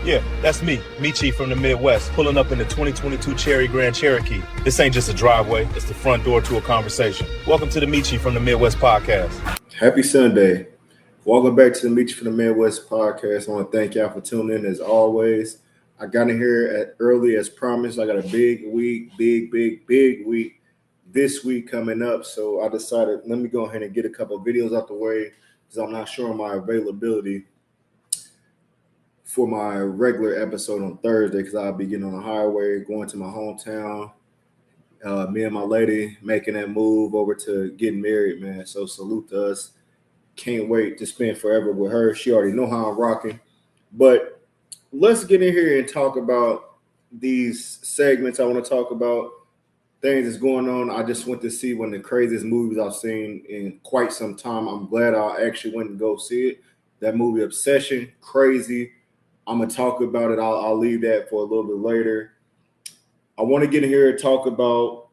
Yeah, that's me, Mechee from the Midwest, pulling up in the 2022 Cherry Grand Cherokee. This ain't just a driveway, it's the front door to a conversation. Welcome to the Mechee from the Midwest podcast. Happy Sunday. Welcome back to the Mechee from the Midwest podcast. I want to thank y'all for tuning in as always. I got in here early as promised. I got a big week, big week this week coming up. So I decided, let me go ahead and get a couple of videos out the way because I'm not sure on my availability for my regular episode on Thursday because I'll be getting on the highway, going to my hometown. Me and my lady making that move over to getting married, man. So salute to us. Can't wait to spend forever with her. She already know how I'm rocking. But let's get in here and talk about these segments. I want to talk about things that's going on. I just went to see one of the craziest movies I've seen in quite some time. I'm glad I actually went and go see it. That movie, Obsession, crazy. I'm going to talk about it. I'll leave that for a little bit later. I want to get in here and talk about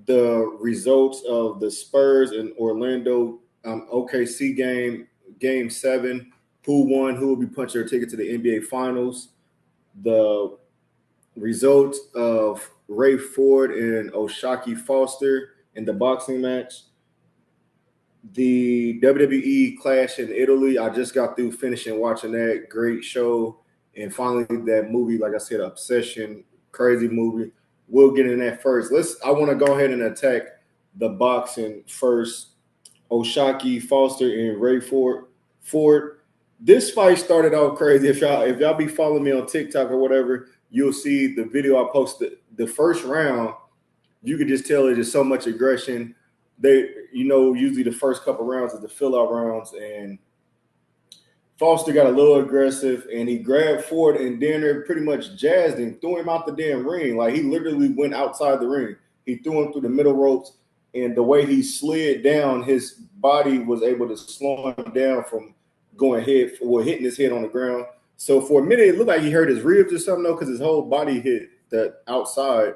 the results of the Spurs and Orlando OKC game 7. Who won? Who will be punching their ticket to the NBA Finals? The results of Ray Ford and Oshaki Foster in the boxing match. The WWE Clash in Italy. I just got through finishing watching that. Great show. And finally, that movie, like I said, Obsession, crazy movie. We'll get in that first. I want to go ahead and attack the boxing first. Oshaki Foster and Ray Ford. This fight started out crazy. If y'all be following me on TikTok or whatever, you'll see the video I posted. The first round, you could just tell there's just so much aggression. Usually the first couple rounds is the fill-out rounds, and Foster got a little aggressive, and he grabbed Ford and Danner, pretty much jazzed him, threw him out the damn ring. Like, he literally went outside the ring. He threw him through the middle ropes, and the way he slid down, his body was able to slow him down from hitting his head on the ground. So for a minute, it looked like he hurt his ribs or something, though, because his whole body hit the outside.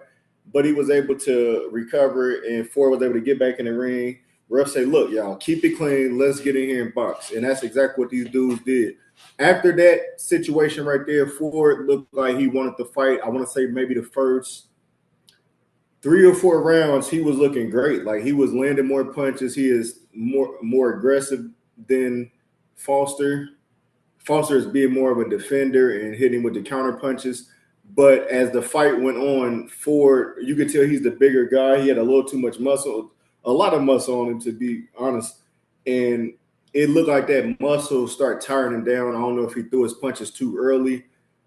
But he was able to recover, and Ford was able to get back in the ring. Ref say, look, y'all, keep it clean. Let's get in here and box. And that's exactly what these dudes did. After that situation right there, Ford looked like he wanted to fight. I want to say maybe the first 3 or 4 rounds, he was looking great. Like, he was landing more punches. He is more aggressive than Foster. Foster is being more of a defender and hitting with the counter punches. But as the fight went on, Ford, you could tell he's the bigger guy. He had a little too much muscle, a lot of muscle on him, to be honest. And it looked like that muscle started tiring him down. I don't know if he threw his punches too early,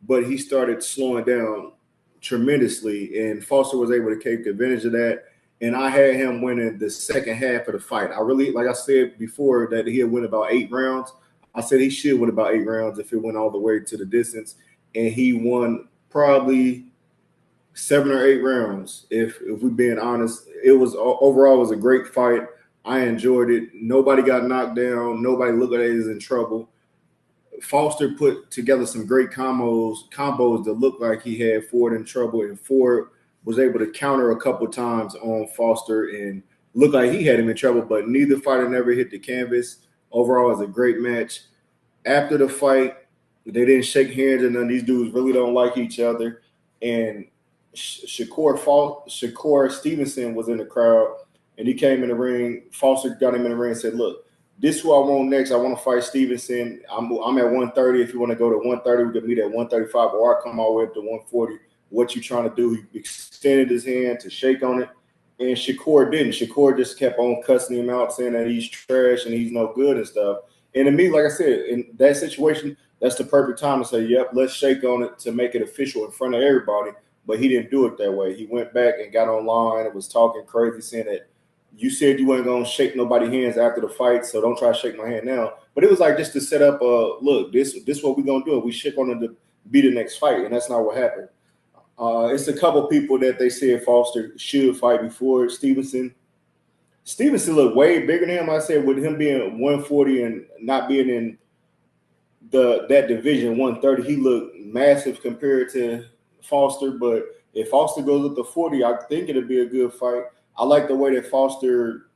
but he started slowing down tremendously. And Foster was able to take advantage of that. And I had him winning the second half of the fight. I really, like I said before, that he had win about 8 rounds. I said he should win about 8 rounds if it went all the way to the distance. And he won probably 7 or 8 rounds. If we're being honest, overall it was a great fight. I enjoyed it. Nobody got knocked down. Nobody looked like they was in trouble. Foster put together some great combos that looked like he had Ford in trouble, and Ford was able to counter a couple times on Foster and looked like he had him in trouble, but neither fighter never hit the canvas. Overall, it was a great match. After the fight, they didn't shake hands, and none. These dudes really don't like each other. And Shakur Stevenson was in the crowd, and he came in the ring. Foster got him in the ring and said, look, this is who I want next. I want to fight Stevenson. I'm at 130. If you want to go to 130, we can meet at 135, or I come all the way up to 140. What you trying to do? He extended his hand to shake on it, and Shakur didn't. Shakur just kept on cussing him out, saying that he's trash and he's no good and stuff. And to me, like I said, in that situation, that's the perfect time to say, yep, let's shake on it to make it official in front of everybody. But he didn't do it that way. He went back and got online and was talking crazy, saying that you said you weren't going to shake nobody's hands after the fight, so don't try to shake my hand now. But it was like just to set up, look, this what we're going to do. We shake on it to be the next fight, and that's not what happened. It's a couple people that they said Foster should fight before Stevenson. Stevenson looked way bigger than him. I said with him being 140 and not being in that division 130, he looked massive compared to Foster. But if Foster goes up to 40, I think it'll be a good fight. I like the way that Foster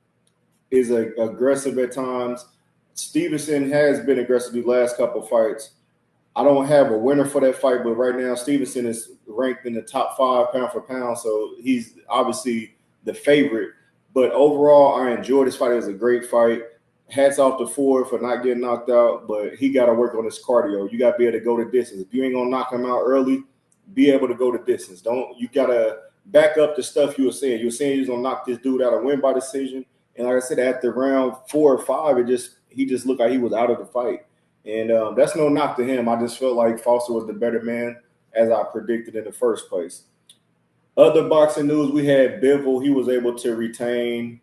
is aggressive at times. Stevenson has been aggressive the last couple fights. I don't have a winner for that fight, but right now Stevenson is ranked in the top 5 pound for pound, so he's obviously the favorite. But overall, I enjoyed this fight. It was a great fight. Hats off to Ford for not getting knocked out, but he got to work on his cardio. You got to be able to go the distance. If you ain't gonna knock him out early, be able to go the distance. You gotta back up the stuff you were saying. You were saying you was gonna knock this dude out and win by decision, and like I said, after round 4 or 5, he just looked like he was out of the fight. And that's no knock to him. I just felt like Foster was the better man, as I predicted in the first place. Other boxing news, we had Bivol. He was able to retain.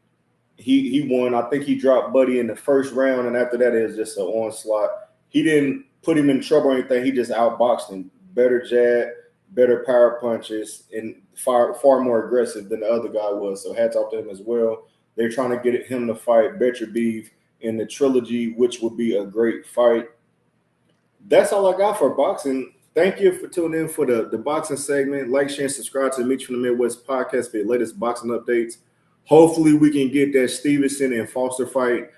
He won. I think he dropped Buddy in the first round, and after that, it was just an onslaught. He didn't put him in trouble or anything. He just outboxed him. Better jab, better power punches, and far more aggressive than the other guy was. So hats off to him as well. They're trying to get him to fight Beterbiev in the trilogy, which would be a great fight. That's all I got for boxing. Thank you for tuning in for the boxing segment. Like, share, and subscribe to the Mechee from the Midwest podcast for the latest boxing updates. Hopefully, we can get that Stevenson and Foster fight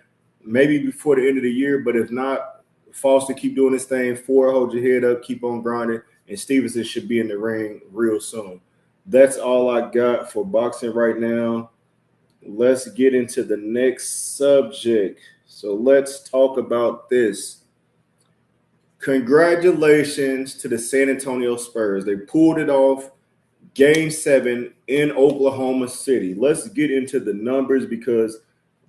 maybe before the end of the year. But if not, Foster, keep doing this thing. Ford, hold your head up, keep on grinding. And Stevenson should be in the ring real soon. That's all I got for boxing right now. Let's get into the next subject. So let's talk about this. Congratulations to the San Antonio Spurs. They pulled it off. Game 7 in Oklahoma City. Let's get into the numbers because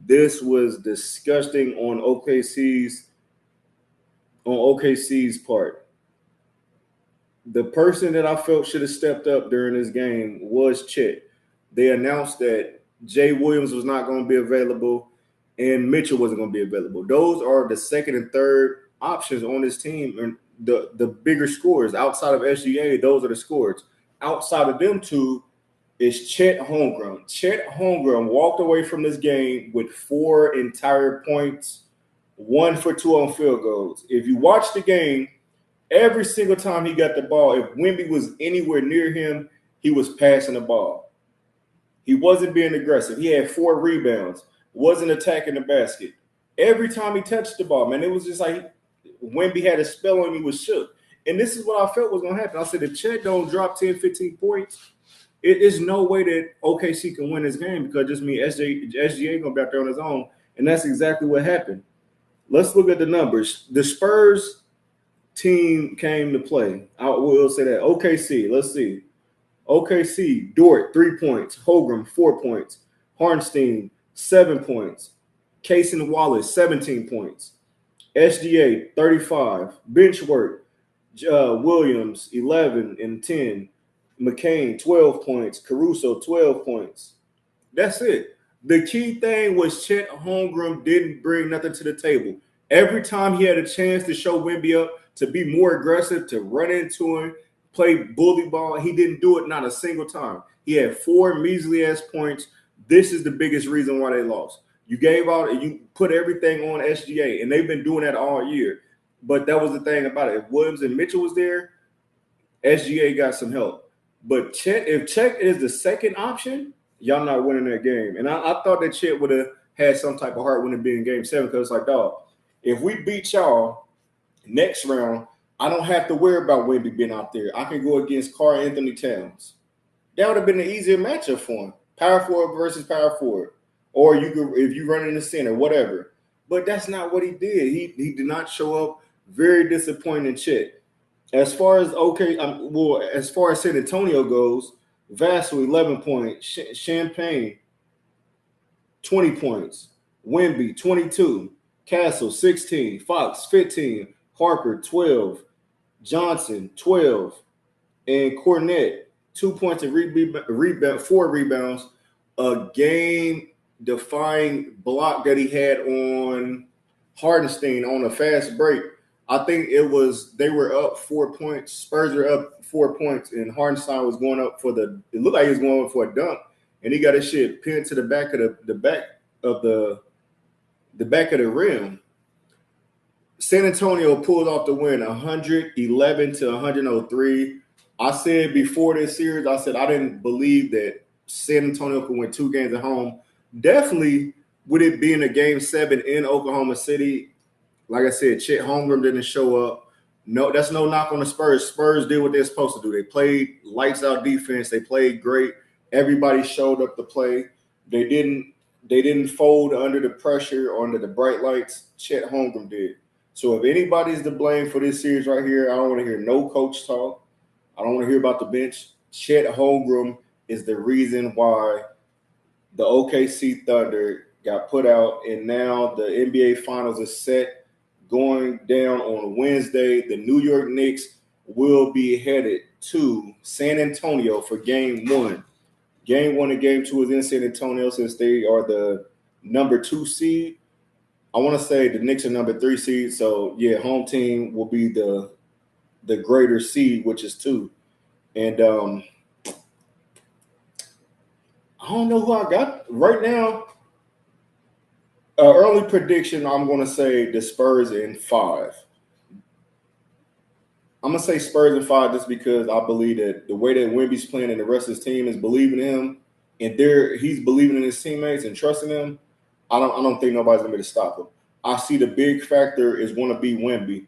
this was disgusting on OKC's part. The person that I felt should have stepped up during this game was Chet. They announced that Jay Williams was not going to be available and Mitchell wasn't going to be available. Those are the second and third options on this team, and the bigger scorers outside of SGA. Those are the scorers. Outside of them two is Chet Holmgren. Chet Holmgren walked away from this game with 4 entire points, 1 for 2 on field goals. If you watch the game, every single time he got the ball, if Wemby was anywhere near him, he was passing the ball. He wasn't being aggressive. He had 4 rebounds, wasn't attacking the basket. Every time he touched the ball, man, it was just like Wemby had a spell on him, he was shook. And this is what I felt was going to happen. I said, if Chet don't drop 10, 15 points, it is no way that OKC can win this game because just me, SGA going to be out there on his own. And that's exactly what happened. Let's look at the numbers. The Spurs team came to play. I will say that. OKC, let's see. OKC, Dort, 3 points. Holmgren, 4 points. Harnstein, 7 points. Cason Wallace, 17 points. SGA, 35. Bench work. Williams, 11 and 10. McCain, 12 points. Caruso, 12 points. That's it. The key thing was Chet Holmgren didn't bring nothing to the table. Every time he had a chance to show Wemby up, to be more aggressive, to run into him, play bully ball, he didn't do it not a single time. He had 4 measly-ass points. This is the biggest reason why they lost. You gave out, you put everything on SGA, and they've been doing that all year. But that was the thing about it. If Williams and Mitchell was there, SGA got some help. But Chet, if Chet is the second option, y'all not winning that game. And I thought that Chet would have had some type of heart when it be in game 7 because it's like, dog, if we beat y'all next round, I don't have to worry about Wemby being out there. I can go against Karl Anthony Towns. That would have been an easier matchup for him. Power forward versus power forward. Or you could, if you run in the center, whatever. But that's not what he did. He did not show up. Very disappointing Chet. As far as as far as San Antonio goes, Vassell 11 points, Champagne 20 points, Wemby 22, Castle 16, Fox 15, Harper 12, Johnson 12, and Cornette 2 points and rebound, 4 rebounds. A game-defying block that he had on Hardenstein on a fast break. I think they were up 4 points. Spurs were up 4 points, and Hardenstein was going up it looked like he was going up for a dunk, and he got his shit pinned to the back of the back of the rim. San Antonio pulled off the win 111 to 103. I said before this series, I said I didn't believe that San Antonio could win 2 games at home. Definitely with it being a game 7 in Oklahoma City. Like I said, Chet Holmgren didn't show up. No, that's no knock on the Spurs. Spurs did what they're supposed to do. They played lights out defense. They played great. Everybody showed up to play. They didn't fold under the pressure or under the bright lights. Chet Holmgren did. So if anybody's to blame for this series right here, I don't want to hear no coach talk. I don't want to hear about the bench. Chet Holmgren is the reason why the OKC Thunder got put out, and now the NBA Finals is set, going down on Wednesday. The New York Knicks will be headed to San Antonio for Game 1. Game 1 and Game 2 is in San Antonio since they are the number 2 seed. I want to say the Knicks are number 3 seed, so yeah, home team will be the greater seed, which is 2. And I don't know who I got right now. Early prediction, I'm going to say the Spurs in 5. I'm going to say Spurs in 5 just because I believe that the way that Wemby's playing and the rest of his team is believing in him, and he's believing in his teammates and trusting them. I don't think nobody's going to be able to stop him. I see the big factor is going to be Wemby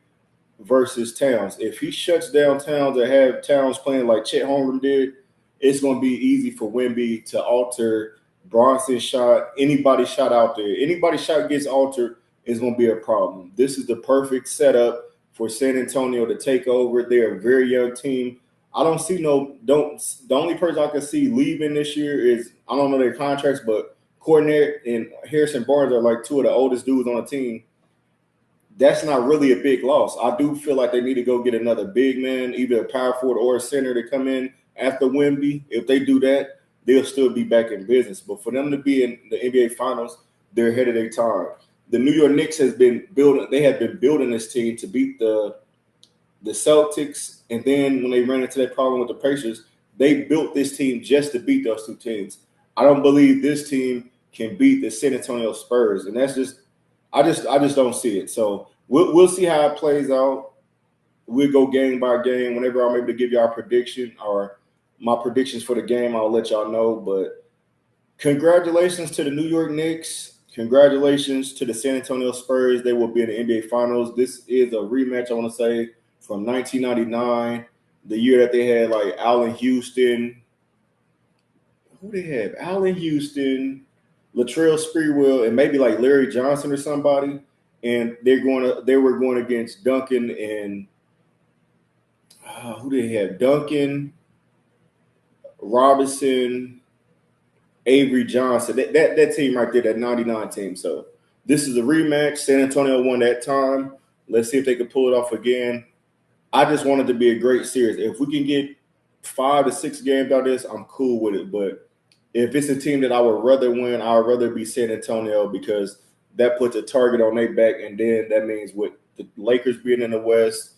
versus Towns. If he shuts down Towns or have Towns playing like Chet Holmgren did, it's going to be easy for Wemby to alter Bronson's shot. Anybody's shot out there. Anybody's shot gets altered is going to be a problem. This is the perfect setup for San Antonio to take over. They're a very young team. I don't see the only person I can see leaving this year is, I don't know their contracts, but Cornet and Harrison Barnes are like 2 of the oldest dudes on the team. That's not really a big loss. I do feel like they need to go get another big man, either a power forward or a center to come in after Wemby. If they do that, they'll still be back in business. But for them to be in the NBA Finals, they're ahead of their time. The New York Knicks have been building this team to beat the Celtics, and then when they ran into that problem with the Pacers, they built this team just to beat those 2 teams. I don't believe this team can beat the San Antonio Spurs, and that's just I just don't see it. So we'll see how it plays out. We'll go game by game. Whenever I'm able to give y'all a prediction or my predictions for the game, I'll let y'all know. But congratulations to the New York Knicks. Congratulations to the San Antonio Spurs. They will be in the NBA Finals. This is a rematch, I want to say, from 1999, the year that they had like Allen Houston. Who they have? Allen Houston, Latrell Sprewell, and maybe like Larry Johnson or somebody. And they were going against Duncan and who they have? Duncan, Robinson, Avery Johnson. That team right there, that 99 team. So this is a rematch. San Antonio won that time. Let's see if they can pull it off again. I just want it to be a great series. If we can get 5 to 6 games out of this, I'm cool with it. But if it's a team that I would rather win, I would rather be San Antonio because that puts a target on their back. And then that means with the Lakers being in the West,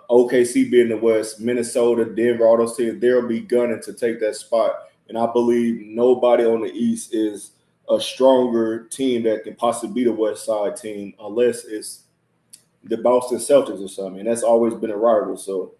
OKC being in the West, Minnesota, Denver, all those teams, they'll be gunning to take that spot. And I believe nobody on the East is a stronger team that can possibly be the West Side team unless it's the Boston Celtics or something. And that's always been a rival. So,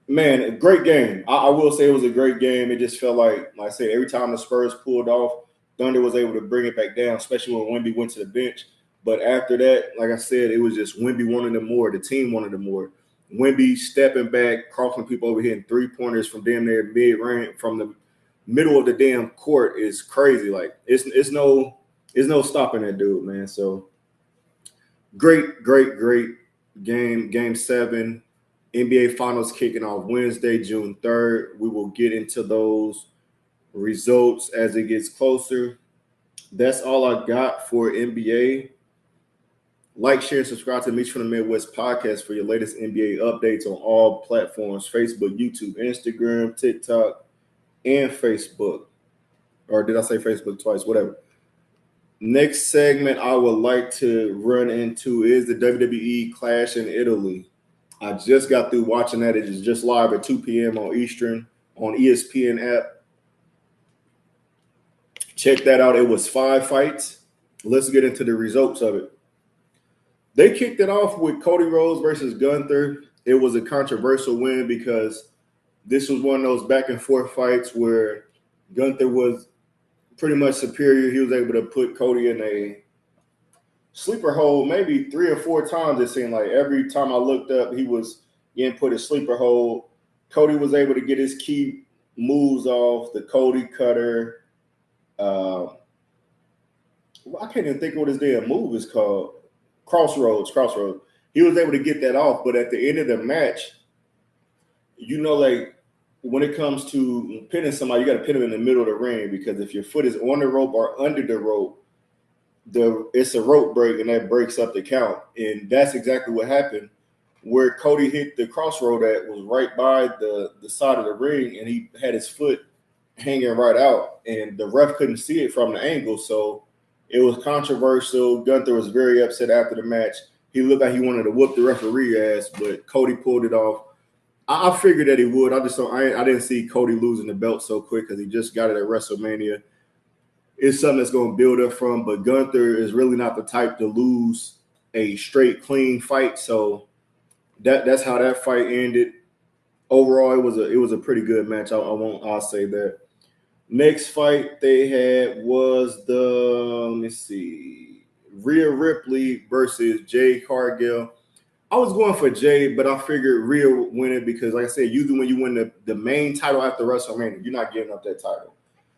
man, a great game. I will say it was a great game. It just felt like I said, every time the Spurs pulled off, Thunder was able to bring it back down, especially when Wemby went to the bench. But after that, like I said, it was just Wemby wanted them more. The team wanted them more. Wemby stepping back, crossing people over here in 3-pointers from damn near mid-range, from the middle of the damn court is crazy. Like it's no stopping that dude, man. So great game. Game 7. NBA Finals kicking off Wednesday, June 3rd. We will get into those results as it gets closer. That's all I got for NBA. Like, share, and subscribe to Mechee from the Midwest podcast for your latest NBA updates on all platforms: Facebook, YouTube, Instagram, TikTok, and Facebook. Or did I say Facebook twice? Whatever. Next segment I would like to run into is the WWE Clash in Italy. I just got through watching that. It is just live at 2 p.m. on Eastern on ESPN app. Check that out. It was 5 fights. Let's get into the results of it. They kicked it off with Cody Rhodes versus Gunther. It was a controversial win because this was one of those back and forth fights where Gunther was pretty much superior. He was able to put Cody in a sleeper hold maybe 3 or 4 times. It seemed like every time I looked up, he was getting put a sleeper hold. Cody was able to get his key moves off, the Cody cutter. Uh, I can't even think of what his damn move is called. Crossroads. He was able to get that off, but at the end of the match, like when it comes to pinning somebody, you got to pin them in the middle of the ring, because if your foot is on the rope or under the rope, it's a rope break, and that breaks up the count. And that's exactly what happened. Where Cody hit the crossroad at was right by the side of the ring, and he had his foot hanging right out, and the ref couldn't see it from the angle, so it was controversial. Gunther was very upset after the match. He looked like he wanted to whoop the referee ass, but Cody pulled it off. I figured that he would. I didn't see Cody losing the belt so quick, because he just got it at WrestleMania. It's something that's going to build up from, but Gunther is really not the type to lose a straight, clean fight. So that's how that fight ended. Overall, it was a pretty good match. I'll say that. Next fight they had was Rhea Ripley versus Jade Cargill. I was going for Jade, but I figured Rhea would win it because, like I said, usually when you win the main title after WrestleMania, you're not giving up that title.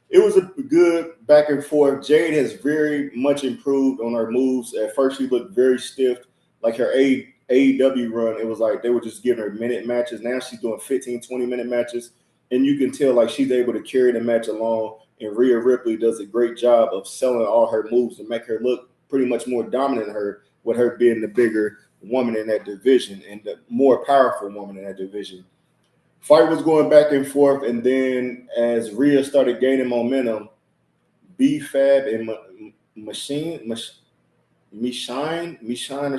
It was a good back and forth. Jade has very much improved on her moves. At first, she looked very stiff, like her AEW run. It was like they were just giving her minute matches. Now she's doing 15, 20-minute matches, and you can tell like she's able to carry the match along. And Rhea Ripley does a great job of selling all her moves to make her look pretty much more dominant than her, with her being the bigger woman in that division and the more powerful woman in that division. Fight was going back and forth, and then as Rhea started gaining momentum, B-Fab and Mechee or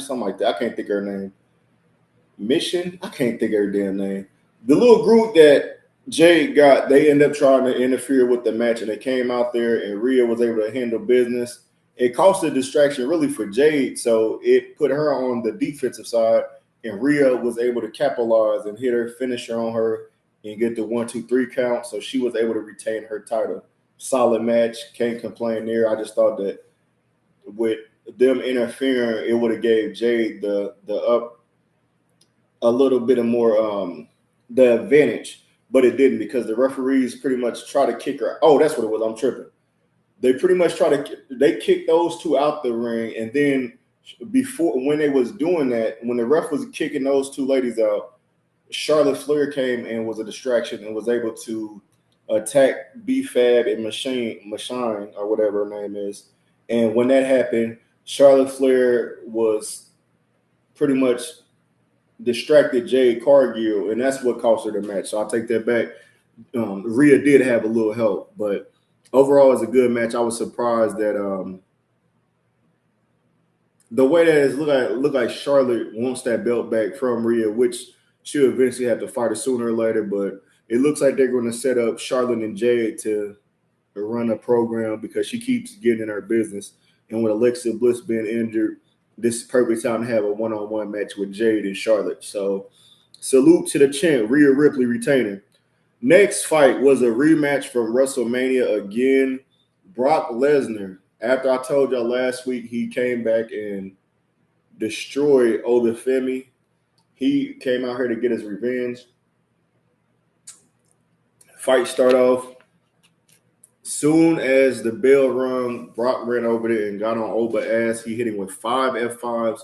something like that. I can't think of her name. I can't think of her damn name. The little group that Jade got, they ended up trying to interfere with the match, and they came out there, and Rhea was able to handle business. It caused a distraction really for Jade, so it put her on the defensive side, and Rhea was able to capitalize and hit her finisher on her and get the 1, 2, 3 count. So she was able to retain her title. Solid match. Can't complain there. I just thought that with them interfering, it would have gave Jade the up a little bit of more the advantage, but it didn't, because the referees pretty much try to kick her. Oh, that's what it was. I'm tripping. They pretty much they kicked those two out the ring, and then when they was doing that, when the ref was kicking those two ladies out, Charlotte Flair came and was a distraction and was able to attack B-Fab and Machine or whatever her name is. And when that happened, Charlotte Flair was pretty much distracted Jade Cargill, and that's what cost her the match. So I'll take that back. Rhea did have a little help, but overall, it's a good match. I was surprised that the way that it looked like Charlotte wants that belt back from Rhea, which she'll eventually have to fight her sooner or later. But it looks like they're going to set up Charlotte and Jade to run a program, because she keeps getting in her business. And with Alexa Bliss being injured, this is perfect time to have a one-on-one match with Jade and Charlotte. So salute to the champ, Rhea Ripley retaining. Next fight was a rematch from WrestleMania again. Brock Lesnar, after I told y'all last week he came back and destroyed Obafemi, he came out here to get his revenge. Fight start off. Soon as the bell rung, Brock ran over there and got on Oba's ass. He hit him with 5 F5s.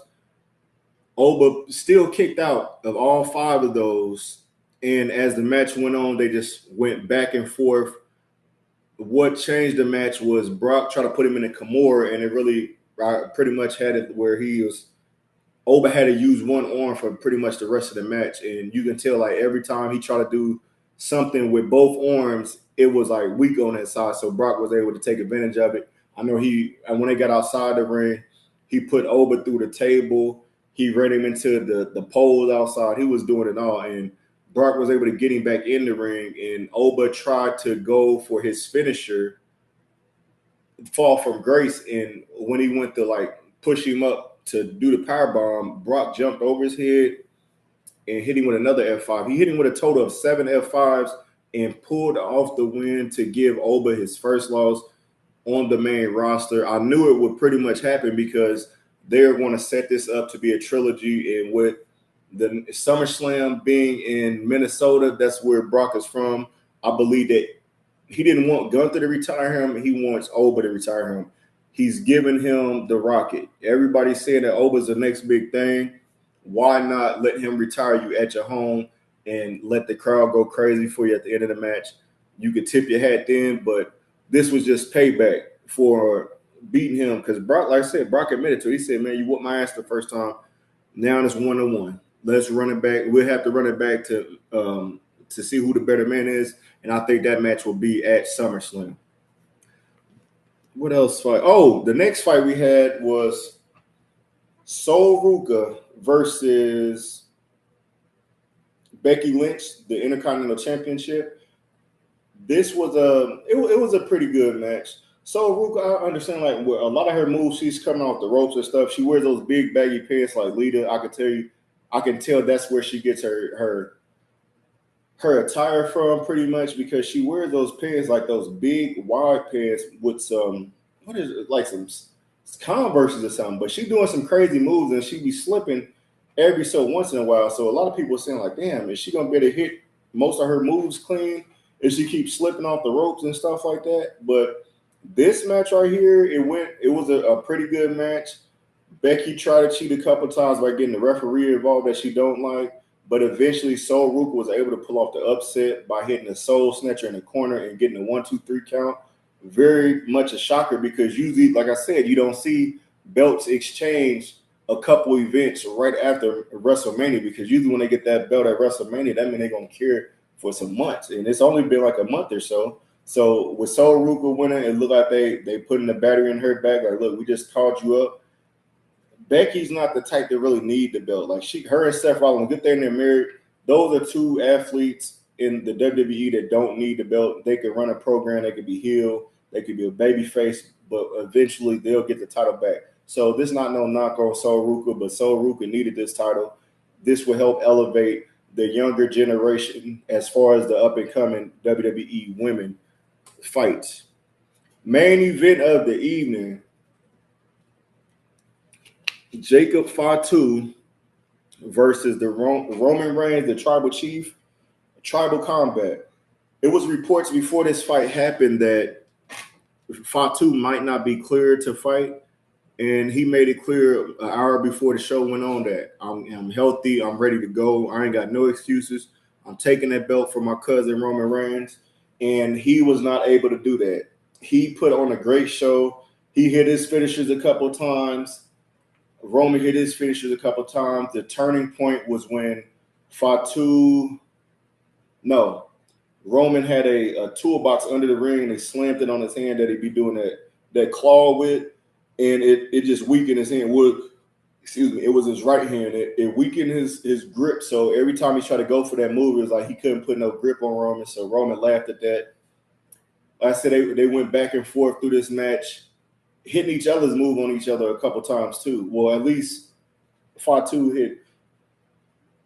Oba still kicked out of all 5 of those. And as the match went on, they just went back and forth. What changed the match was Brock tried to put him in a Kimura, and it really pretty much had it where Oba had to use one arm for pretty much the rest of the match. And you can tell, like, every time he tried to do something with both arms, it was like weak on that side. So Brock was able to take advantage of it. I know when they got outside the ring, he put Oba through the table. He ran him into the poles outside. He was doing it all. And Brock was able to get him back in the ring. And Oba tried to go for his finisher, fall from grace. And when he went to like push him up to do the powerbomb, Brock jumped over his head and hit him with another F5. He hit him with a total of 7 F5s and pulled off the win to give Oba his first loss on the main roster. I knew it would pretty much happen because they're going to set this up to be a trilogy. And with the SummerSlam being in Minnesota, that's where Brock is from. I believe that he didn't want Gunther to retire him. He wants Oba to retire him. He's giving him the Rocket. Everybody's saying that Oba's the next big thing. Why not let him retire you at your home and let the crowd go crazy for you at the end of the match? You could tip your hat then, but this was just payback for beating him because Brock, like I said, Brock admitted to it. He said, man, you whooped my ass the first time. Now it's 1-1. Let's run it back. We'll have to run it back to see who the better man is. And I think that match will be at SummerSlam. What else fight? Oh, the next fight we had was Sol Ruka versus Becky Lynch, the Intercontinental Championship. This was it was a pretty good match. Sol Ruka, I understand like a lot of her moves, she's coming off the ropes and stuff. She wears those big baggy pants like Lita. I can tell that's where she gets her attire from pretty much because she wears those pants like those big wide pants with some like some Converses or something. But she's doing some crazy moves and she be slipping every so once in a while. So a lot of people are saying like, damn, is she gonna be able to hit most of her moves clean if she keeps slipping off the ropes and stuff like that? But this match right here, it was a pretty good match. Becky tried to cheat a couple times by getting the referee involved that she don't like, but eventually Sol Ruka was able to pull off the upset by hitting a soul snatcher in the corner and getting a 1-2-3 count. Very much a shocker because usually, like I said, you don't see belts exchange a couple events right after WrestleMania because usually when they get that belt at WrestleMania, that means they're going to carry it for some months. And it's only been like a month or so. So with Sol Ruka winning, it looked like they putting the battery in her back. Like, look, we just called you up. Becky's not the type that really need the belt. Like her and Seth Rollins, good thing they're married. Those are two athletes in the WWE that don't need the belt. They could run a program. They could be heel. They could be a baby face, but eventually they'll get the title back. So this is not no knock on Sol Ruka, but Sol Ruka needed this title. This will help elevate the younger generation as far as the up-and-coming WWE women fights. Main event of the evening, Jacob Fatu versus the Roman Reigns, the Tribal Chief, Tribal Combat. It was reports before this fight happened that Fatu might not be cleared to fight, and he made it clear an hour before the show went on that I'm healthy, I'm ready to go, I ain't got no excuses. I'm taking that belt for my cousin Roman Reigns, and he was not able to do that. He put on a great show. He hit his finishers a couple times. Roman hit his finishers a couple times. The turning point was when Roman had a toolbox under the ring and they slammed it on his hand that he'd be doing that claw with, and it just weakened his hand. It was his right hand. It weakened his grip. So every time he tried to go for that move, it was like he couldn't put no grip on Roman. So Roman laughed at that. Like I said, they went back and forth through this match, hitting each other's move on each other a couple times too. Well, at least Fatu hit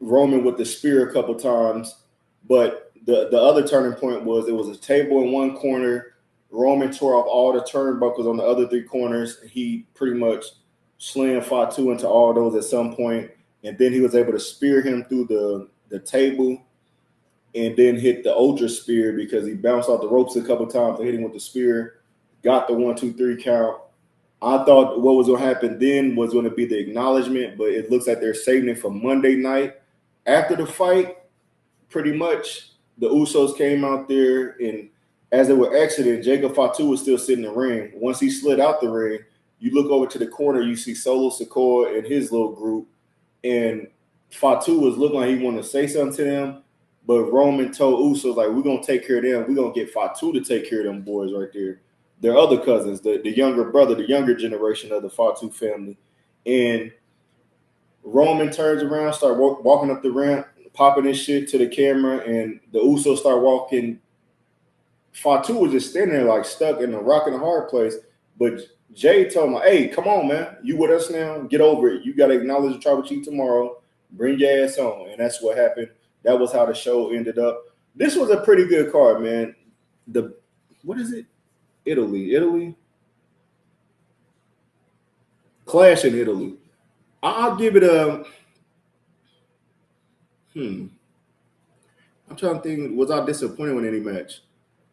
Roman with the spear a couple times, but the other turning point was it was a table in one corner. Roman tore off all the turnbuckles on the other three corners. He pretty much slammed Fatu into all those at some point, and then he was able to spear him through the table and then hit the ultra spear because he bounced off the ropes a couple times and hit him with the spear, got the 1-2-3 count. I thought what was going to happen then was going to be the acknowledgement, but it looks like they're saving it for Monday night. After the fight, pretty much the Usos came out there, and as they were exiting, Jacob Fatu was still sitting in the ring. Once he slid out the ring, you look over to the corner, you see Solo Sikoa and his little group, and Fatu was looking like he wanted to say something to them, but Roman told Usos, like, we're going to take care of them. We're going to get Fatu to take care of them boys right there. Their other cousins, the younger brother, the younger generation of the Fatu family. And Roman turns around, start walking up the ramp, popping his shit to the camera, and the Usos start walking. Fatu was just standing there like stuck in a rock and a hard place. But Jay told him, hey, come on, man. You with us now? Get over it. You got to acknowledge the Tribal Chief tomorrow. Bring your ass on. And that's what happened. That was how the show ended up. This was a pretty good card, man. What is it? Italy. Clash in Italy. I'll give it a I'm trying to think, was I disappointed with any match?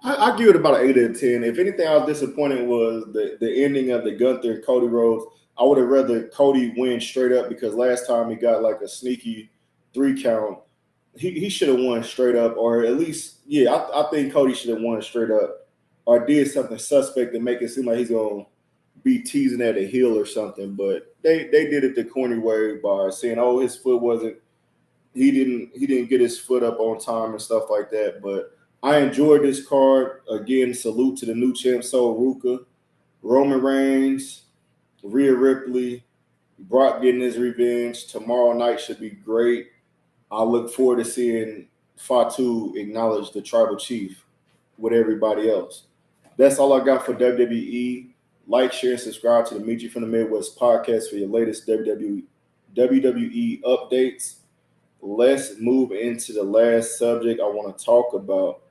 I give it about an 8 out of 10. If anything, I was disappointed was the ending of the Gunther and Cody Rhodes. I would have rather Cody win straight up because last time he got like a sneaky 3 count. He should have won straight up, or at least, yeah, I think Cody should have won straight up, or did something suspect to make it seem like he's gonna be teasing at a heel or something. But they did it the corny way by saying, "Oh, his foot wasn't." He didn't get his foot up on time and stuff like that. But I enjoyed this card. Again, salute to the new champ, Sol Ruka, Roman Reigns, Rhea Ripley, Brock getting his revenge. Tomorrow night should be great. I look forward to seeing Fatu acknowledge the tribal chief with everybody else. That's all I got for WWE. Like, share, and subscribe to the Mechee from the Midwest podcast for your latest WWE updates. Let's move into the last subject I want to talk about,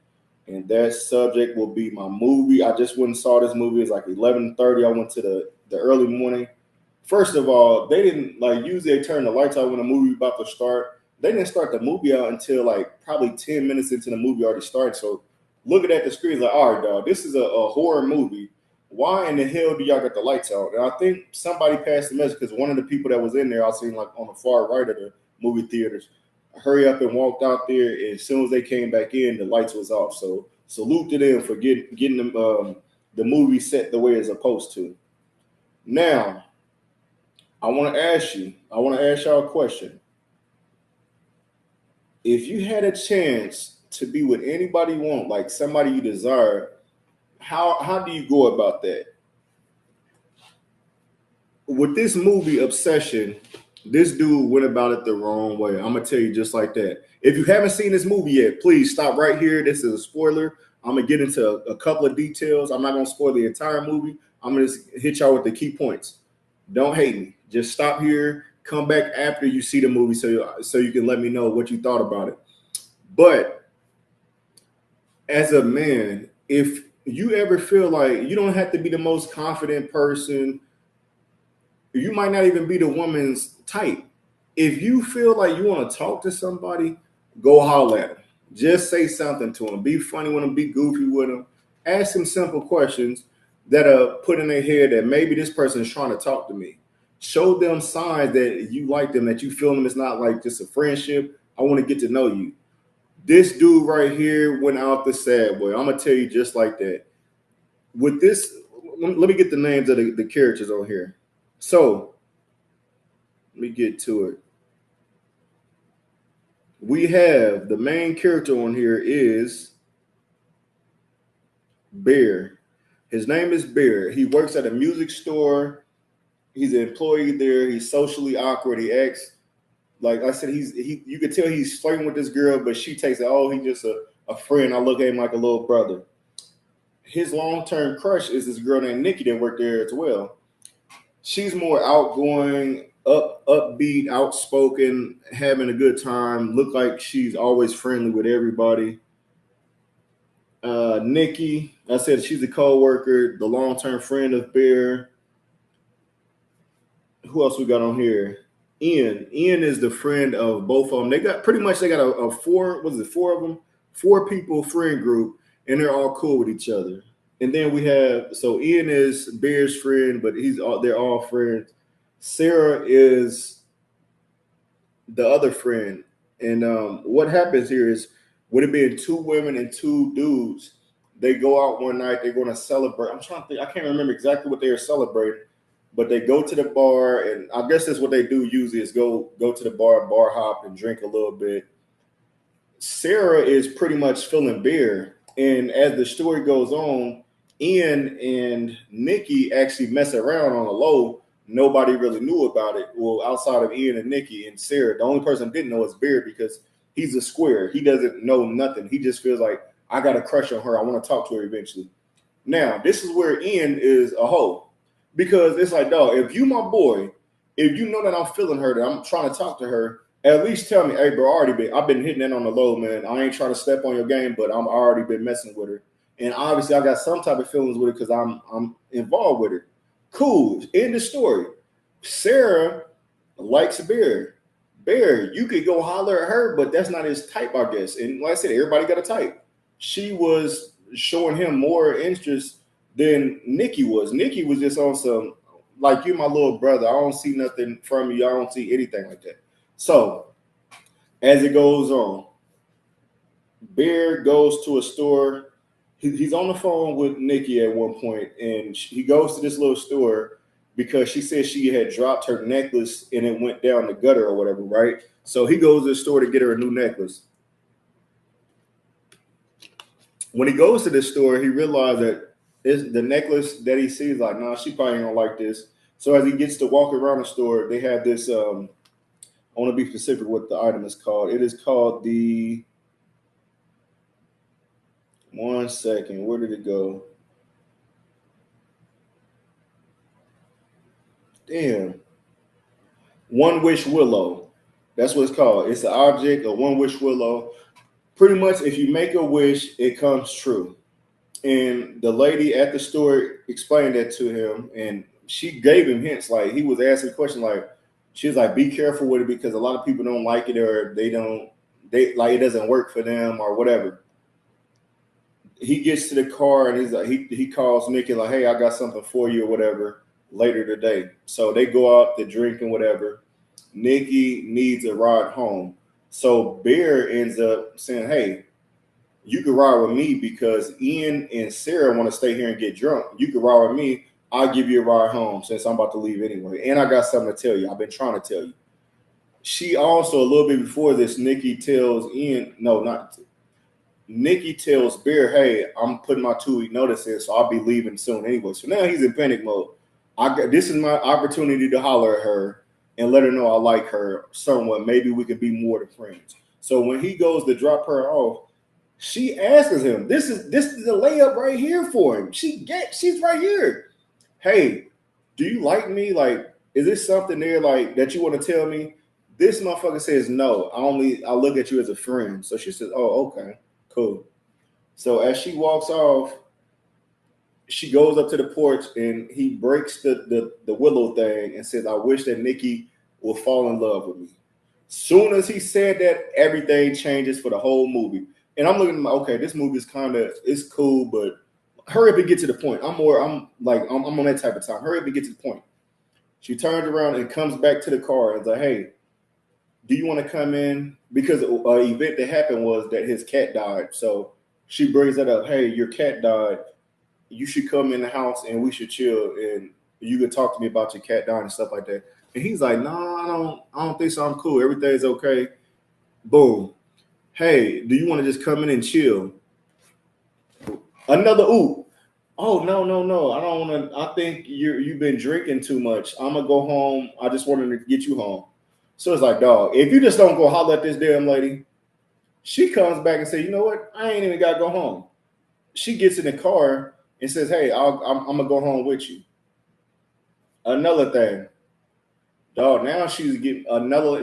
and that subject will be my movie. I just went and saw this movie. It's like 11:30. I went to the early morning. First of all, they didn't usually they turn the lights out when the movie about to start. They didn't start the movie out until like probably 10 minutes into the movie already started. So looking at the screen, like, all right, dog, this is a horror movie. Why in the hell do y'all got the lights out? And I think somebody passed the message because one of the people that was in there, I seen like on the far right of the movie theaters, hurry up and walked out there. And as soon as they came back in, the lights was off. So salute to them for getting them, the movie set the way it's supposed to. Now, I want to ask y'all a question. If you had a chance to be with anybody you want, like somebody you desire, how do you go about that? With this movie Obsession, this dude went about it the wrong way. I'm gonna tell you just like that. If you haven't seen this movie yet, please stop right here. This is a spoiler. I'm gonna get into a couple of details. I'm not gonna spoil the entire movie. I'm gonna just hit y'all with the key points. Don't hate me. Just stop here. Come back after you see the movie so you can let me know what you thought about it. But as a man, if you ever feel like you don't have to be the most confident person, you might not even be the woman's type. If you feel like you want to talk to somebody, go holler at them. Just say something to them. Be funny with them. Be goofy with them. Ask them simple questions that are put in their head that maybe this person is trying to talk to me. Show them signs that you like them, that you feel them. It's not like just a friendship. I want to get to know you. This dude right here went out the sad way. I'm going to tell you just like that. With this, let me get the names of the characters on here. So, let me get to it. We have the main character on here is Bear. His name is Bear. He works at a music store. He's an employee there. He's socially awkward. He acts like I said. You could tell he's flirting with this girl, but she takes it. Oh, he's just a friend. I look at him like a little brother. His long-term crush is this girl named Nikki that worked there as well. She's more outgoing, upbeat, outspoken, having a good time. Look like she's always friendly with everybody. Nikki, I said she's a co-worker, the long-term friend of Bear. Who else we got on here? Ian. Ian is the friend of both of them. They got a four of them? 4 people friend group, and they're all cool with each other. And then we have, so Ian is Bear's friend, but they're all friends. Sarah is the other friend. And what happens here is, would it be 2 women and 2 dudes? They go out one night, they're going to celebrate. I'm trying to think, I can't remember exactly what they are celebrating, but they go to the bar, and I guess that's what they do usually is go to the bar hop, and drink a little bit. Sarah is pretty much feeling Bear. And as the story goes on, Ian and Nikki actually mess around on the low. Nobody really knew about it. Well, outside of Ian and Nikki and Sarah, the only person didn't know is Bear because he's a square. He doesn't know nothing. He just feels like, I got a crush on her. I want to talk to her eventually. Now, this is where Ian is a hoe because it's like, dog, if you my boy, if you know that I'm feeling her, that I'm trying to talk to her, at least tell me, hey, bro, I've been hitting that on the low, man. I ain't trying to step on your game, but I'm already been messing with her. And obviously, I got some type of feelings with her because I'm involved with her. Cool. End the story. Sarah likes Bear. Bear, you could go holler at her, but that's not his type, I guess. And like I said, everybody got a type. She was showing him more interest than Nikki was. Nikki was just on some, like, you my little brother. I don't see nothing from you. I don't see anything like that. So as it goes on, Bear goes to a store. He's on the phone with Nikki at one point, and he goes to this little store because she said she had dropped her necklace and it went down the gutter or whatever, right? So he goes to the store to get her a new necklace. When he goes to this store, he realized that the necklace that he sees, like, nah, she probably don't like this. So as he gets to walk around the store, they have this. I want to be specific what the item is called. It is called the. One second, where did it go? Damn. One Wish Willow. That's what it's called. It's an object, a One Wish Willow. Pretty much, if you make a wish, it comes true. And the lady at the store explained that to him, and she gave him hints. Like, he was asking questions, like, she was like, be careful with it because a lot of people don't like it, or they like, it doesn't work for them or whatever. He gets to the car and he's like, he calls Nikki like, hey, I got something for you or whatever later today. So they go out to drink and whatever. Nikki needs a ride home. So Bear ends up saying, hey, you can ride with me because Ian and Sarah want to stay here and get drunk. You can ride with me. I'll give you a ride home since I'm about to leave anyway. And I got something to tell you. I've been trying to tell you. She also, a little bit before this, Nikki tells Bear, hey, I'm putting my 2-week notice in, so I'll be leaving soon anyway. So now he's in panic mode. This is my opportunity to holler at her and let her know I like her somewhat. Maybe we could be more than friends. So when he goes to drop her off, she asks him, this is the layup right here for him. She's right here. Hey, do you like me? Like, is this something there like that you want to tell me? This motherfucker says no. I look at you as a friend. So she says, oh, okay. Cool. So as she walks off, she goes up to the porch and he breaks the willow thing and says, I wish that Nikki will fall in love with me. Soon as he said that, everything changes for the whole movie. And I'm looking, okay, this movie is it's cool, but hurry up and get to the point. I'm on that type of time. Hurry up and get to the point. She turns around and comes back to the car and is like, hey, do you want to come in? Because an event that happened was that his cat died. So she brings that up. Hey, your cat died. You should come in the house and we should chill and you could talk to me about your cat dying and stuff like that. And he's like, no, I don't think so. I'm cool. Everything's okay. Boom. Hey, do you want to just come in and chill? Another ooh. Oh, no. I don't want to. I think you've been drinking too much. I'm going to go home. I just wanted to get you home. So it's like, dog, if you just don't go holler at this damn lady, she comes back and says, you know what? I ain't even got to go home. She gets in the car and says, hey, I'm going to go home with you. Another thing, dog, now she's getting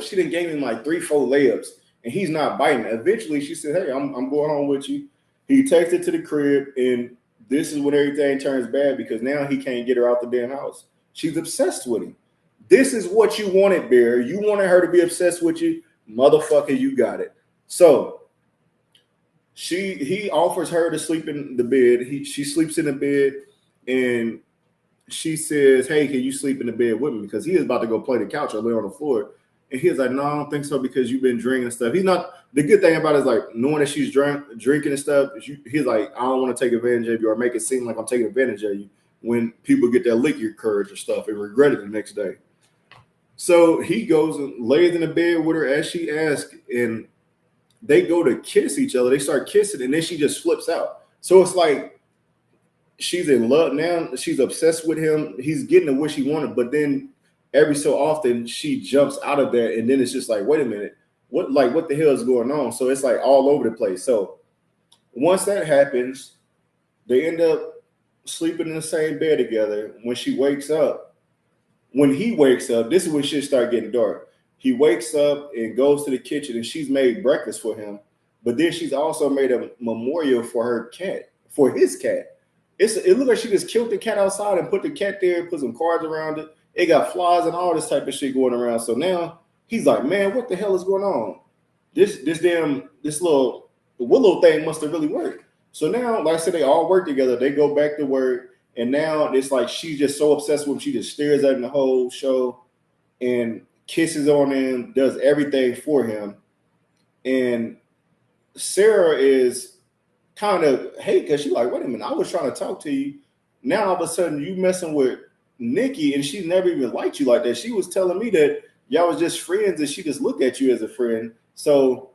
she done gave him like 3-4 layups and he's not biting. Eventually she said, hey, I'm going home with you. He takes it to the crib and this is when everything turns bad because now he can't get her out the damn house. She's obsessed with him. This is what you wanted, Bear. You wanted her to be obsessed with you. Motherfucker, you got it. So he offers her to sleep in the bed. She sleeps in the bed and she says, hey, can you sleep in the bed with me? Because he is about to go play the couch or lay on the floor. And he's like, no, I don't think so because you've been drinking and stuff. He's not, the good thing about it is like knowing that she's drinking and stuff. He's like, I don't want to take advantage of you or make it seem like I'm taking advantage of you when people get that liquor courage or stuff and regret it the next day. So he goes and lays in the bed with her as she asked, and they go to kiss each other. They start kissing, and then she just flips out. So it's like she's in love now. She's obsessed with him. He's getting the wish he wanted, but then every so often she jumps out of that, and then it's just like, wait a minute, what the hell is going on? So it's like all over the place. So once that happens, they end up sleeping in the same bed together. When he wakes up, this is when shit start getting dark. He wakes up and goes to the kitchen and she's made breakfast for him. But then she's also made a memorial for her cat, for his cat. It looks like she just killed the cat outside and put the cat there, put some cards around it. It got flies and all this type of shit going around. So now he's like, man, what the hell is going on? This little Willow thing must have really worked. So now, like I said, they all work together. They go back to work, and now it's like she's just so obsessed with him. She just stares at him the whole show and kisses on him, does everything for him. And Sarah is kind of hate because she's like, wait a minute, I was trying to talk to you. Now all of a sudden you messing with Nikki, and she never even liked you like that. She was telling me that y'all was just friends, and she just looked at you as a friend. So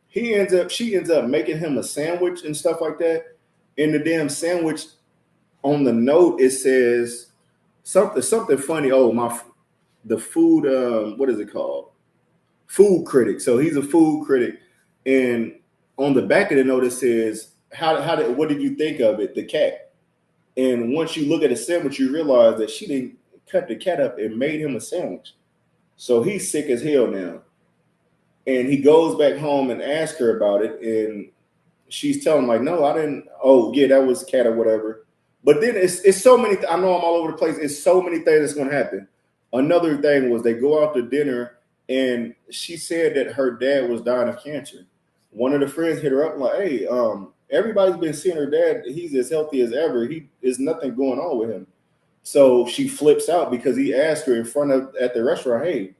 she ends up making him a sandwich and stuff like that. In the damn sandwich, on the note, it says something funny. Oh, the food, what is it called? Food critic. So he's a food critic, and on the back of the note it says, what did you think of it, the cat? And once you look at the sandwich, you realize that she didn't cut the cat up and made him a sandwich. So he's sick as hell now. And he goes back home and asks her about it, and she's telling him like, no, I didn't. Oh yeah, that was cat or whatever. But then it's so many. I know I'm all over the place. It's so many things that's going to happen. Another thing was they go out to dinner, and she said that her dad was dying of cancer. One of the friends hit her up like, hey, everybody's been seeing her dad. He's as healthy as ever. There's nothing going on with him. So she flips out because he asked her at the restaurant, hey,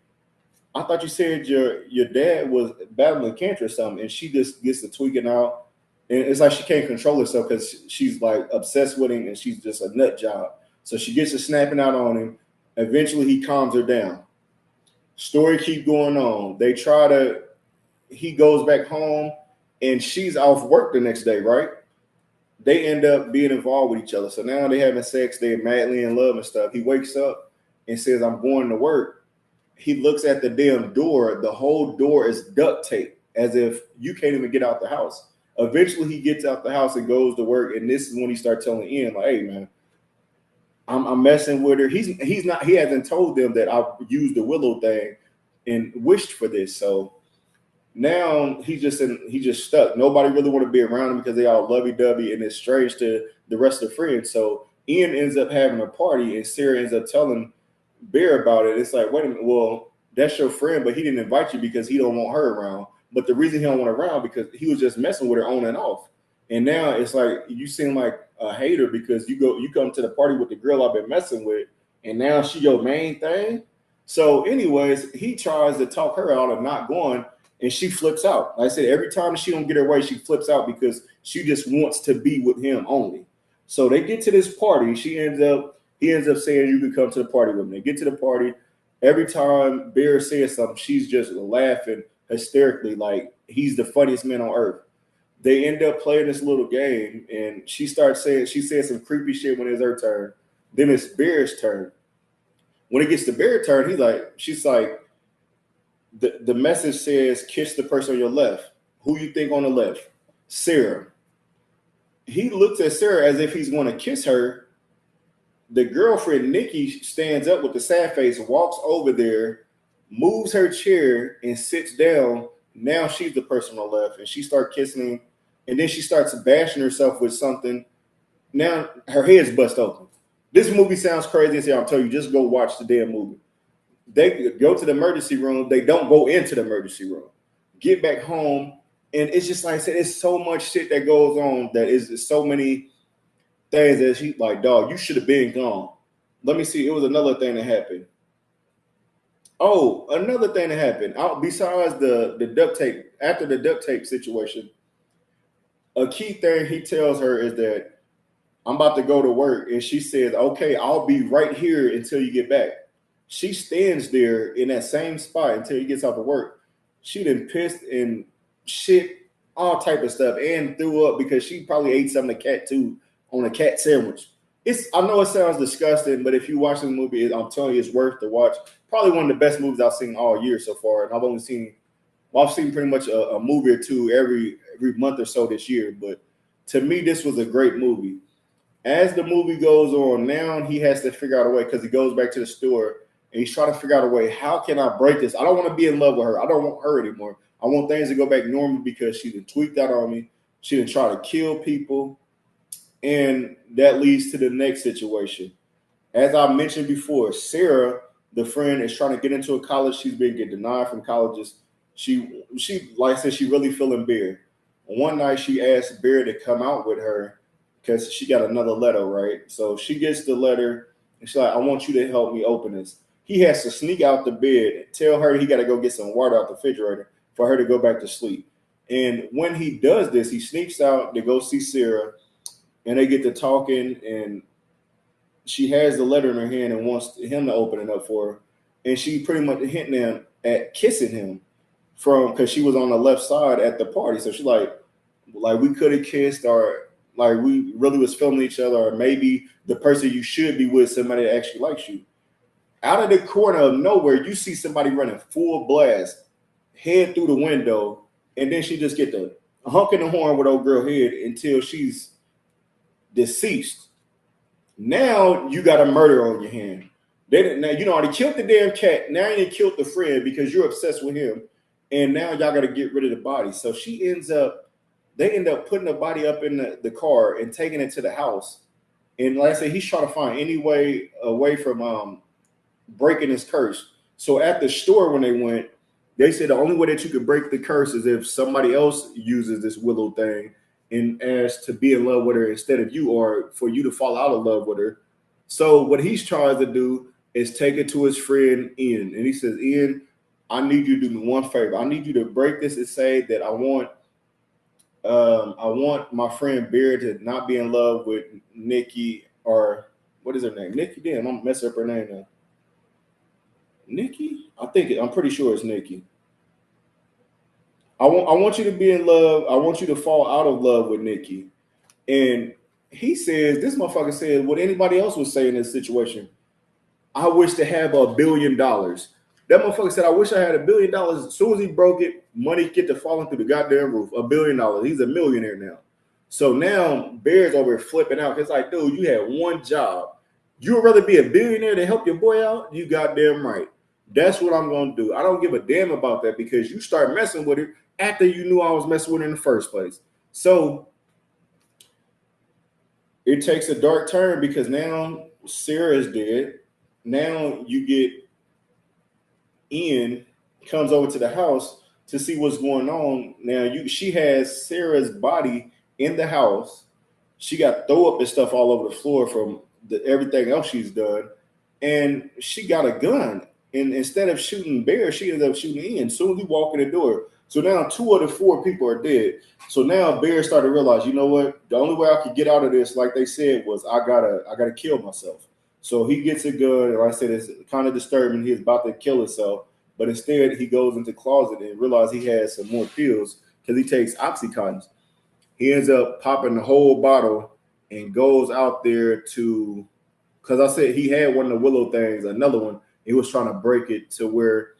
I thought you said your dad was battling cancer or something. And she just gets to tweaking out. And it's like she can't control herself because she's like obsessed with him and she's just a nut job. So she gets to snapping out on him. Eventually he calms her down. Story keep going on. He goes back home and she's off work the next day, right? They end up being involved with each other. So now they're having sex. They're madly in love and stuff. He wakes up and says, I'm going to work. He looks at the damn door. The whole door is duct tape, as if you can't even get out the house. Eventually, he gets out the house and goes to work. And this is when he starts telling Ian, like, hey, man, I'm messing with her. He hasn't told them that I used the Willow thing and wished for this. So now he's just stuck. Nobody really want to be around him because they all lovey-dovey and it's strange to the rest of the friends. So Ian ends up having a party and Sarah ends up telling Bear about it. It's like, wait a minute, well, that's your friend, but he didn't invite you because he don't want her around. But the reason he don't want her around because he was just messing with her on and off. And now it's like you seem like a hater because you come to the party with the girl I've been messing with, and now she your main thing. So, anyways, he tries to talk her out of not going, and she flips out. Like I said, every time she don't get her way, she flips out because she just wants to be with him only. So they get to this party. He ends up saying, you can come to the party with me. They get to the party. Every time Bear says something, she's just laughing hysterically like he's the funniest man on earth. They end up playing this little game, and she said some creepy shit when it's her turn. Then it's Bear's turn. When it gets to Bear's turn, she's like, the message says, kiss the person on your left. Who you think on the left? Sarah. He looks at Sarah as if he's going to kiss her. The girlfriend, Nikki, stands up with the sad face, walks over there, moves her chair, and sits down. Now she's the person on the left, and she starts kissing him. And then she starts bashing herself with something. Now her head's bust open. This movie sounds crazy. I'm telling you, just go watch the damn movie. They go to the emergency room. They don't go into the emergency room. Get back home. And it's just like I said, it's so much shit that goes on that is so many things that she's like, dog, you should have been gone. Let me see. It was another thing that happened. Oh, another thing that happened. Besides the duct tape, after the duct tape situation, a key thing he tells her is that I'm about to go to work. And she says, okay, I'll be right here until you get back. She stands there in that same spot until he gets off of work. She done pissed and shit, all type of stuff, and threw up because she probably ate some of the cat too on a cat sandwich. I know it sounds disgusting, but if you watch the movie, I'm telling you, it's worth to watch. Probably one of the best movies I've seen all year so far. And I've seen pretty much a movie or two every month or so this year. But to me, this was a great movie. As the movie goes on, now he has to figure out a way because he goes back to the store and he's trying to figure out a way. How can I break this? I don't want to be in love with her. I don't want her anymore. I want things to go back normal because she done tweaked out on me. She done try to kill people. And that leads to the next situation. As I mentioned before, Sarah The friend is trying to get into a college. She's been getting denied from colleges. She like I said, she really feeling Bear. One night she asked Bear to come out with her because she got another letter, right? So she gets the letter and she's like, I want you to help me open this. He has to sneak out the bed and tell her he got to go get some water out the refrigerator for her to go back to sleep. And when he does this, he sneaks out to go see Sarah and they get to talking and she has the letter in her hand and wants him to open it up for her. And she pretty much hinting him at kissing him from because she was on the left side at the party. So she's like we could have kissed or like we really was filming each other, or maybe the person you should be with, somebody that actually likes you. Out of the corner of nowhere, you see somebody running full blast, head through the window, and then she just get the honking the horn with old girl head until she's deceased. Now you got a murder on your hand. Now you know already killed the damn cat. Now you killed the friend because you're obsessed with him, and now y'all got to get rid of the body. So they end up putting the body up in the car and taking it to the house. And like I said, he's trying to find any way away from breaking his curse. So at the store when they went, they said the only way that you could break the curse is if somebody else uses this willow thing and asks to be in love with her instead of you, or for you to fall out of love with her. So what he's trying to do is take it to his friend Ian, and he says, Ian, I need you to do me one favor. I need you to break this and say that I want my friend Bear to not be in love with Nikki, or what is her name? Nikki. Damn, I'm messing up her name now. Nikki? I'm pretty sure it's Nikki. I want you to be in love. I want you to fall out of love with Nikki. And he says, this motherfucker says what anybody else would say in this situation. I wish to have $1 billion. That motherfucker said, I wish I had $1 billion. As soon as he broke it, money get to falling through the goddamn roof. $1 billion. He's a millionaire now. So now Bear's over here flipping out. It's like, dude, you had one job. You would rather be a billionaire to help your boy out? You goddamn right. That's what I'm going to do. I don't give a damn about that because you start messing with her after you knew I was messing with her in the first place. So it takes a dark turn because now Sarah's dead. Now you get Ian comes over to the house to see what's going on. Now she has Sarah's body in the house. She got throw up and stuff all over the floor from everything else she's done. And she got a gun. And instead of shooting Bear, she ended up shooting Ian. As soon as he walked in the door. So now 2 of the 4 people are dead. So now Bear started to realize, you know what? The only way I could get out of this, like they said, was I gotta kill myself. So he gets a gun, and like I said, it's kind of disturbing. He's about to kill himself, but instead he goes into the closet and realizes he has some more pills because he takes Oxycontins. He ends up popping the whole bottle and goes out there to, because I said he had one of the willow things, another one. He was trying to break it to where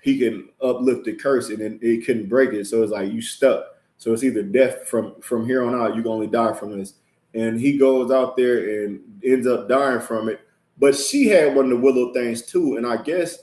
he can uplift the curse, and then it couldn't break it. So it's like you stuck. So it's either death from here on out. You can only die from this. And he goes out there and ends up dying from it. But she had one of the willow things too. And I guess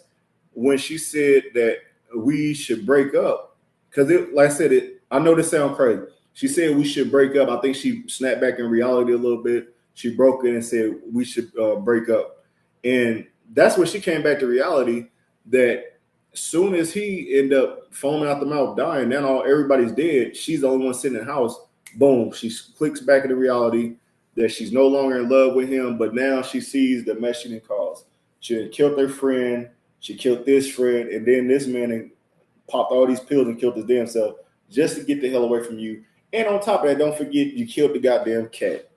when she said that we should break up, because like I said, I know this sounds crazy. She said we should break up. I think she snapped back in reality a little bit. She broke it and said we should break up. And that's when she came back to reality, that as soon as he ended up foaming out the mouth, dying, now everybody's dead. She's the only one sitting in the house. Boom. She clicks back into reality that she's no longer in love with him, but now she sees the mess she didn't cause. She had killed her friend. She killed this friend. And then this man popped all these pills and killed his damn self just to get the hell away from you. And on top of that, don't forget you killed the goddamn cat.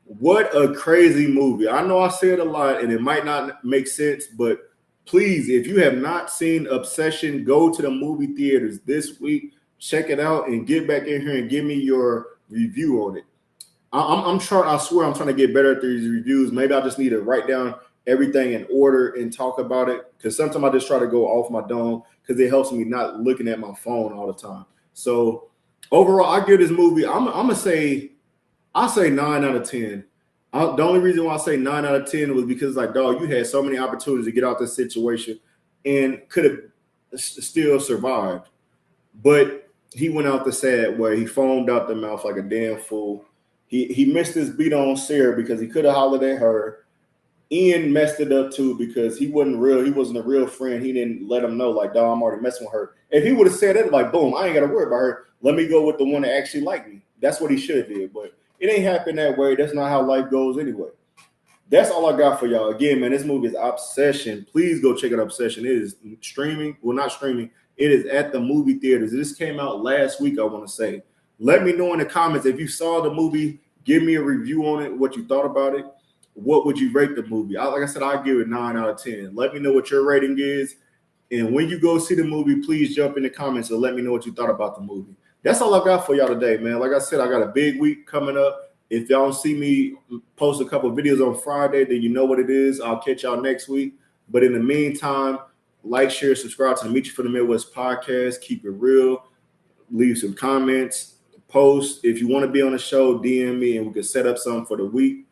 What a crazy movie. I know I said a lot and it might not make sense, but please, if you have not seen Obsession, go to the movie theaters this week, check it out, and get back in here and give me your review on it. I'm trying. I swear, I'm trying to get better at these reviews. Maybe I just need to write down everything in order and talk about it. Because sometimes I just try to go off my dome because it helps me not looking at my phone all the time. So overall, I give this movie. I'm gonna say, I say 9 out of 10. The only reason why I say 9 out of 10 was because, like, dog, you had so many opportunities to get out this situation and could have still survived. But he went out the sad way. He foamed out the mouth like a damn fool. He missed his beat on Sarah because he could have hollered at her. Ian messed it up too because he wasn't real. He wasn't a real friend. He didn't let him know, like, dog, I'm already messing with her. If he would have said that, like, boom, I ain't got to worry about her. Let me go with the one that actually liked me. That's what he should have did. But it ain't happened that way. That's not how life goes anyway. That's all I got for y'all. Again, man, this movie is Obsession. Please go check out Obsession. It is streaming. Well, not streaming. It is at the movie theaters. This came out last week, I want to say. Let me know in the comments if you saw the movie. Give me a review on it, what you thought about it. What would you rate the movie? Like I said, I'll give it 9 out of 10. Let me know what your rating is. And when you go see the movie, please jump in the comments and let me know what you thought about the movie. That's all I got for y'all today, man. Like I said, I got a big week coming up. If y'all don't see me post a couple of videos on Friday, then you know what it is. I'll catch y'all next week. But in the meantime, like, share, subscribe to the Mechee from the Midwest podcast. Keep it real. Leave some comments. Post. If you want to be on the show, DM me and we can set up something for the week.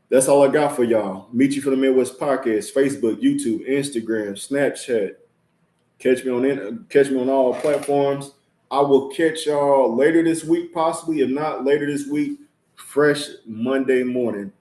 That's all I got for y'all. Mechee from the Midwest podcast, Facebook, YouTube, Instagram, Snapchat. Catch me on all platforms. I will catch y'all later this week, possibly. If not later this week, fresh Monday morning.